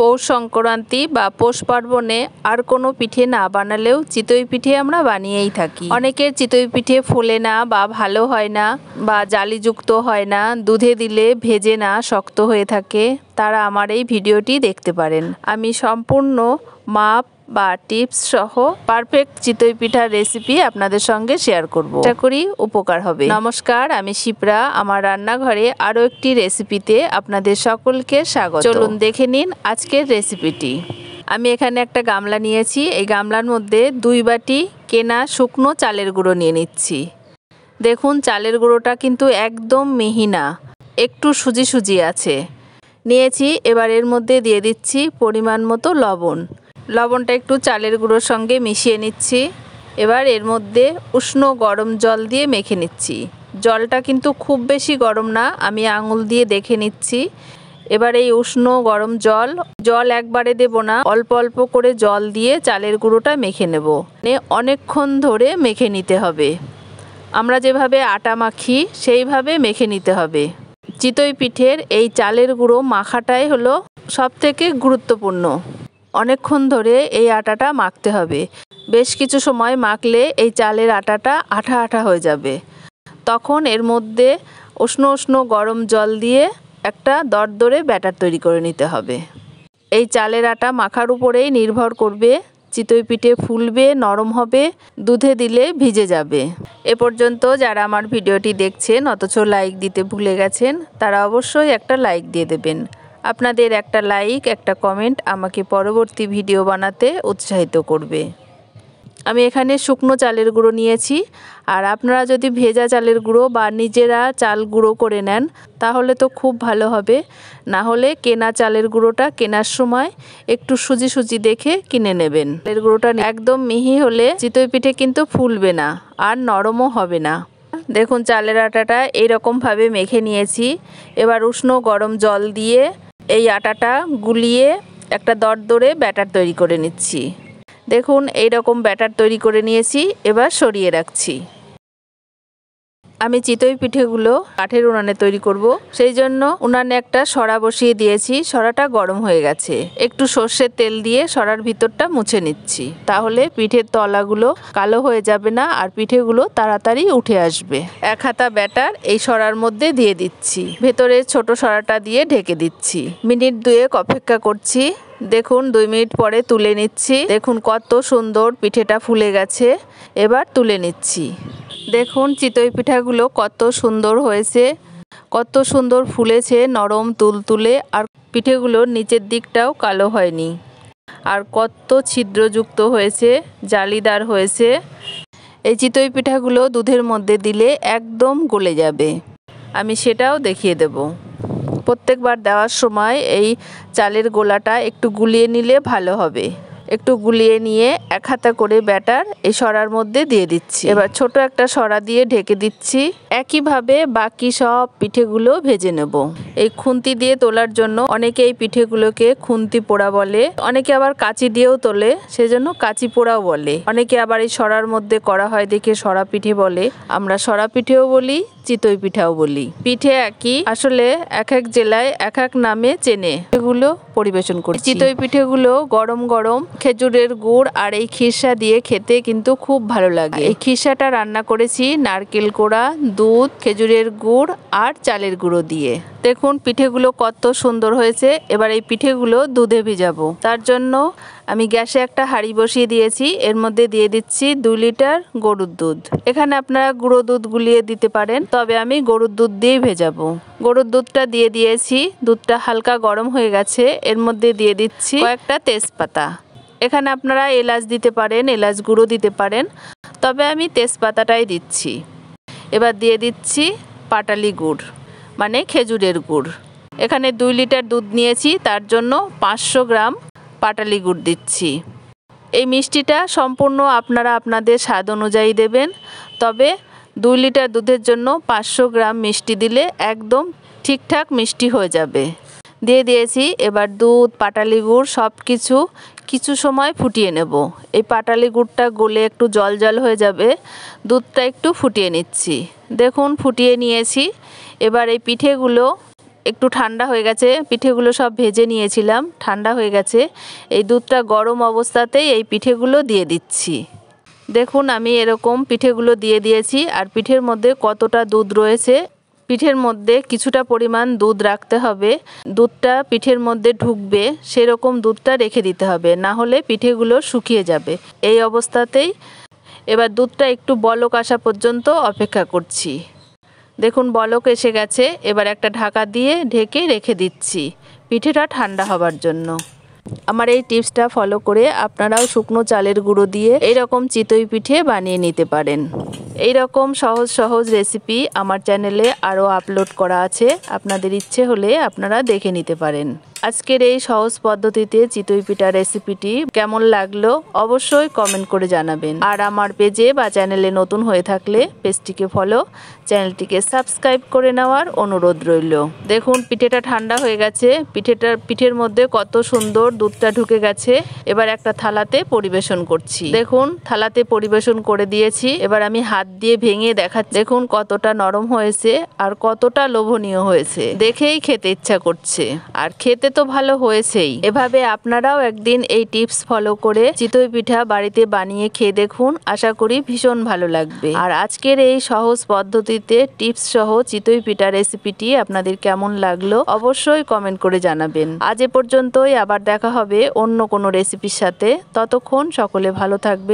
পৌষ সংক্রান্তি বা পৌষ পার্বণে আর কোনো পিঠে না বানালেও চিতই পিঠে আমরা বানিয়েই থাকি। অনেকের চিতই পিঠে ফোলে না বা ভালো হয় না বা জালিযুক্ত হয় না, দুধে দিলে ভেজে না, শক্ত হয়ে থাকে। তারা আমার এই ভিডিওটি দেখতে পারেন। আমি সম্পূর্ণ মাপ বা টিপস সহ পারফেক্ট চিতই পিঠার রেসিপি আপনাদের সঙ্গে শেয়ার করব। আশা করি উপকার হবে। নমস্কার, আমি শিপ্রা। আমার রান্নাঘরে আরও একটি রেসিপিতে আপনাদের সকলকে স্বাগত। চলুন দেখে নিন আজকের রেসিপিটি। আমি এখানে একটা গামলা নিয়েছি। এই গামলার মধ্যে 2 বাটি কেনা শুকনো চালের গুঁড়ো নিয়ে নিচ্ছি। দেখুন চালের গুঁড়োটা কিন্তু একদম মিহি না, একটু সুজি সুজি আছে নিয়েছি। এবার এর মধ্যে দিয়ে দিচ্ছি পরিমাণ মতো লবণ। লবণটা একটু চালের গুঁড়োর সঙ্গে মিশিয়ে নিচ্ছি। এবার এর মধ্যে উষ্ণ গরম জল দিয়ে মেখে নিচ্ছি। জলটা কিন্তু খুব বেশি গরম না, আমি আঙুল দিয়ে দেখে নিচ্ছি। এবার এই উষ্ণ গরম জল একবারে দেব না, অল্প অল্প করে জল দিয়ে চালের গুঁড়োটা মেখে নেব। অনেকক্ষণ ধরে মেখে নিতে হবে। আমরা যেভাবে আটা মাখি সেইভাবে মেখে নিতে হবে। চিতই পিঠের এই চালের গুঁড়ো মাখাটাই হলো সবথেকে গুরুত্বপূর্ণ। অনেকক্ষণ ধরে এই আটাটা মাখতে হবে। বেশ কিছু সময় মাখলে এই চালের আটাটা আঠা আঠা হয়ে যাবে। তখন এর মধ্যে উষ্ণ উষ্ণ গরম জল দিয়ে একটা দরদরে ব্যাটার তৈরি করে নিতে হবে। এই চালের আটা মাখার উপরেই নির্ভর করবে চিতই পিঠে ফুলবে, নরম হবে, দুধে দিলে ভিজে যাবে। এ পর্যন্ত যারা আমার ভিডিওটি দেখছেন অথচ লাইক দিতে ভুলে গেছেন, তারা অবশ্যই একটা লাইক দিয়ে দেবেন। আপনাদের একটা লাইক, একটা কমেন্ট আমাকে পরবর্তী ভিডিও বানাতে উৎসাহিত করবে। আমি এখানে শুকনো চালের গুঁড়ো নিয়েছি। আর আপনারা যদি ভেজা চালের গুঁড়ো বা নিজেরা চাল গুঁড়ো করে নেন তাহলে তো খুব ভালো হবে। না হলে কেনা চালের গুঁড়োটা কেনার সময় একটু সুজি সুজি দেখে কিনে নেবেন। চালের গুঁড়োটা একদম মিহি হলে চিতই পিঠে কিন্তু ফুলবে না আর নরমও হবে না। দেখুন চালের আটাটা এইরকমভাবে মেখে নিয়েছি। এবার উষ্ণ গরম জল দিয়ে এই আটাটা গুলিয়ে একটা দরদরে ব্যাটার তৈরি করে নিচ্ছি। দেখুন এইরকম ব্যাটার তৈরি করে নিয়েছি। এবার সরিয়ে রাখছি। আমি চিতই পিঠেগুলো কাঠের উনানে তৈরি করব, সেই জন্য উনানে একটা সরা বসিয়ে দিয়েছি। সরাটা গরম হয়ে গেছে। একটু সর্ষের তেল দিয়ে সরার ভিতরটা মুছে নিচ্ছি। তাহলে পিঠের তলাগুলো কালো হয়ে যাবে না আর পিঠেগুলো তাড়াতাড়ি উঠে আসবে। 1 হাতা ব্যাটার এই সরার মধ্যে দিয়ে দিচ্ছি। ভেতরে ছোট সরাটা দিয়ে ঢেকে দিচ্ছি। মিনিট 2 অপেক্ষা করছি। দেখুন 2 মিনিট পরে তুলে নিচ্ছি। দেখুন কত সুন্দর পিঠেটা ফুলে গেছে। এবার তুলে নিচ্ছি। দেখুন চিতই পিঠাগুলো কত সুন্দর হয়েছে, কত সুন্দর ফুলেছে, নরম তুলতুলে। আর পিঠেগুলোর নিচের দিকটাও কালো হয়নি। আর কত ছিদ্রযুক্ত হয়েছে, জালিদার হয়েছে। এই চিতই পিঠাগুলো দুধের মধ্যে দিলে একদম গলে যাবে। আমি সেটাও দেখিয়ে দেব। প্রত্যেকবার দেওয়ার সময় এই চালের গোলাটা একটু গুলিয়ে নিলে ভালো হবে। একটু গুলিয়ে নিয়ে 1 হাতা করে ব্যাটার এই সরার মধ্যে দিয়ে দিচ্ছি। এবার ছোট একটা সরা দিয়ে ঢেকে দিচ্ছি। একইভাবে বাকি সব পিঠেগুলো ভেজে নেব। এই খুন্তি দিয়ে তোলার জন্য অনেকে এই পিঠেগুলোকে খুন্তি পোড়া বলে, অনেকে আবার কাঁচি দিয়েও তোলে, সেজন্য কাঁচি পোড়াও বলে। অনেকে আবার এই সরার মধ্যে করা হয় দেখে সরা পিঠে বলে। আমরা সরা পিঠেও বলি, চিতই পিঠাও বলি। পিঠে একই, আসলে এক এক জেলায় এক এক নামে চেনে। এগুলো পরিবেশন করছি। চিতই পিঠেগুলো গরম গরম খেজুরের গুড় আর এই খিরসা দিয়ে খেতে কিন্তু খুব ভালো লাগে। এই খিরসাটা রান্না করেছি নারকেল কোড়া, দুধ, খেজুরের গুড় আর চালের গুঁড়ো দিয়ে। দেখুন পিঠেগুলো কত সুন্দর হয়েছে। এবার এই পিঠেগুলো দুধে ভিজাবো। তার জন্য আমি গ্যাসে একটা হাঁড়ি বসিয়ে দিয়েছি। এর মধ্যে দিয়ে দিচ্ছি 2 লিটার গরুর দুধ। এখানে আপনারা গুঁড়ো দুধ গুলিয়ে দিতে পারেন, তবে আমি গরুর দুধ দিয়েই ভেজাবো। গরুর দুধটা দিয়ে দিয়েছি। দুধটা হালকা গরম হয়ে গেছে। এর মধ্যে দিয়ে দিচ্ছি কয়েকটা তেজপাতা। এখানে আপনারা এলাচ দিতে পারেন, এলাচ গুঁড়ো দিতে পারেন, তবে আমি তেজপাতাটাই দিচ্ছি। এবার দিয়ে দিচ্ছি পাটালি গুড়, মানে খেজুরের গুড়। এখানে 2 লিটার দুধ নিয়েছি, তার জন্য 500 গ্রাম পাটালি গুড় দিচ্ছি। এই মিষ্টিটা সম্পূর্ণ আপনারা আপনাদের স্বাদ অনুযায়ী দেবেন, তবে 2 লিটার দুধের জন্য 500 গ্রাম মিষ্টি দিলে একদম ঠিকঠাক মিষ্টি হয়ে যাবে। দিয়ে দিয়েছি। এবার দুধ, পাটালি গুড় সব কিছু সময় ফুটিয়ে নেব। এই পাটালি গুড়টা গলে একটু জল জল হয়ে যাবে। দুধটা একটু ফুটিয়ে নিচ্ছি। দেখুন ফুটিয়ে নিয়েছি। এবার এই পিঠেগুলো একটু ঠান্ডা হয়ে গেছে, পিঠেগুলো সব ভেজে নিয়েছিলাম, ঠান্ডা হয়ে গেছে। এই দুধটা গরম অবস্থাতেই এই পিঠেগুলো দিয়ে দিচ্ছি। দেখুন আমি এরকম পিঠেগুলো দিয়ে দিয়েছি। আর পিঠের মধ্যে কতটা দুধ রয়েছে, পিঠের মধ্যে কিছুটা পরিমাণ দুধ রাখতে হবে। দুধটা পিঠের মধ্যে ঢুকবে সেরকম দুধটা রেখে দিতে হবে, না হলে পিঠেগুলো শুকিয়ে যাবে। এই অবস্থাতেই এবার দুধটা একটু বলক আসা পর্যন্ত অপেক্ষা করছি। দেখুন বলক এসে গেছে, এবার একটা ঢাকা দিয়ে ঢেকে রেখে দিচ্ছি পিঠেটা ঠান্ডা হবার জন্য। আমার এই টিপসটা ফলো করে আপনারাও শুকনো চালের গুঁড়ো দিয়ে এইরকম চিতই পিঠে বানিয়ে নিতে পারেন। এই রকম সহজ সহজ রেসিপি আমার চ্যানেলে আরও আপলোড করা আছে, আপনাদের ইচ্ছে হলে আপনারা দেখে নিতে পারেন। আজকের এই সহজ পদ্ধতিতে চিতই পিঠা রেসিপিটি কেমন লাগলো অবশ্যই কমেন্ট করে জানাবেন। আর আমার পেজে বা চ্যানেলে নতুন হয়ে থাকলে পেজটিকে ফলো, চ্যানেলটিকে সাবস্ক্রাইব করে নেওয়ার অনুরোধ রইল। দেখুন পিঠেটা ঠান্ডা হয়ে গেছে, পিঠের মধ্যে কত সুন্দর দুধটা ঢুকে গেছে। এবার একটা থালাতে পরিবেশন করছি। দেখুন থালাতে পরিবেশন করে দিয়েছি। এবার আমি হাত দিয়ে ভেঙে দেখাচ্ছি। দেখুন কতটা নরম হয়েছে আর কতটা লোভনীয় হয়েছে, দেখেই খেতে ইচ্ছা করছে। আর খেতে তো ভালো হয়েছেই। এভাবে আপনারাও একদিন এই টিপস ফলো করে চিতই পিঠা বাড়িতে বানিয়ে খেয়ে দেখুন, আশা করি ভীষণ ভালো লাগবে। আর আজকের এই সহজ পদ্ধতিতে টিপস সহ চিতই পিঠা রেসিপিটি আপনাদের কেমন লাগলো অবশ্যই কমেন্ট করে জানাবেন। আজ এ পর্যন্তই, আবার দেখা হবে অন্য কোনো রেসিপির সাথে। ততক্ষণ সকলে ভালো থাকবেন।